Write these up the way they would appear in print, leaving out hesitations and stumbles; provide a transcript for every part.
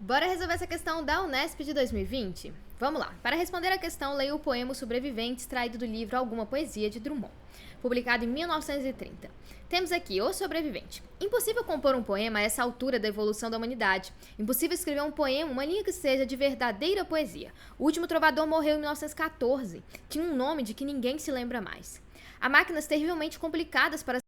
Bora resolver essa questão da Unesp de 2020? Vamos lá. Para responder a questão, leia o poema Sobrevivente, extraído do livro Alguma Poesia, de Drummond, publicado em 1930. Temos aqui O Sobrevivente. Impossível compor um poema a essa altura da evolução da humanidade. Impossível escrever um poema, uma linha que seja de verdadeira poesia. O último trovador morreu em 1914. Tinha um nome de que ninguém se lembra mais. Há máquinas terrivelmente complicadas para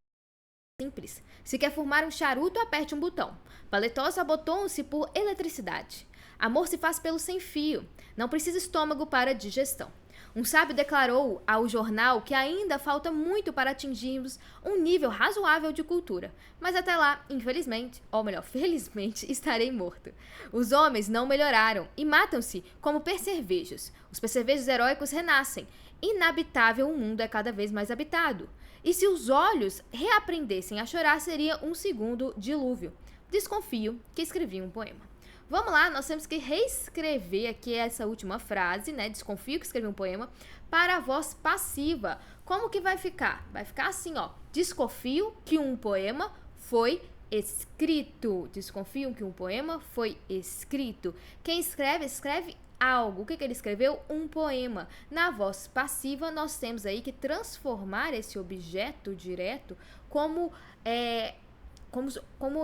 simples. Se quer fumar um charuto, aperte um botão. Paletós abotoam-se por eletricidade. Amor se faz pelo sem fio. Não precisa estômago para digestão. Um sábio declarou ao jornal que ainda falta muito para atingirmos um nível razoável de cultura. Mas até lá, infelizmente, ou melhor, felizmente, estarei morto. Os homens não melhoraram e matam-se como percevejos. Os percevejos heróicos renascem. Inabitável o mundo é cada vez mais habitado. E se os olhos reaprendessem a chorar, seria um segundo dilúvio. Desconfio que escrevi um poema. Vamos lá, nós temos que reescrever aqui essa última frase, né? Desconfio que escrevi um poema, para a voz passiva. Como que vai ficar? Vai ficar assim, ó. Desconfio que um poema foi escrito. Desconfio que um poema foi escrito. Quem escreve, escreve algo. O que ele escreveu? Um poema. Na voz passiva, nós temos aí que transformar esse objeto direto como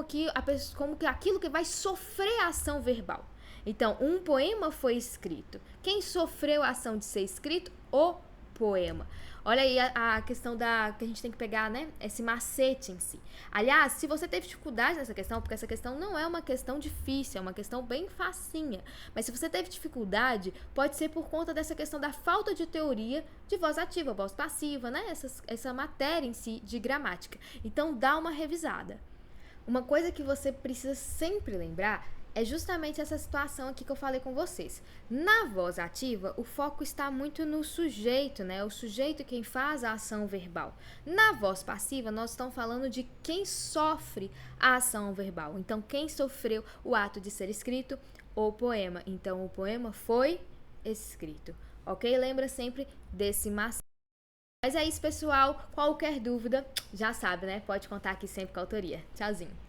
que aquilo que vai sofrer a ação verbal. Então, um poema foi escrito. Quem sofreu a ação de ser escrito? O poema. Olha aí a questão que a gente tem que pegar, né? Esse macete em si. Aliás, se você teve dificuldade nessa questão, porque essa questão não é uma questão difícil, é uma questão bem facinha. Mas se você teve dificuldade, pode ser por conta dessa questão da falta de teoria de voz ativa, voz passiva, né? Essa matéria em si de gramática. Então, dá uma revisada. Uma coisa que você precisa sempre lembrar é justamente essa situação aqui que eu falei com vocês. Na voz ativa, o foco está muito no sujeito, né? O sujeito quem faz a ação verbal. Na voz passiva, nós estamos falando de quem sofre a ação verbal. Então, quem sofreu o ato de ser escrito? O poema. Então, o poema foi escrito. Ok? Lembra sempre desse macete. Mas é isso, pessoal. Qualquer dúvida, já sabe, né? Pode contar aqui sempre com a autoria. Tchauzinho.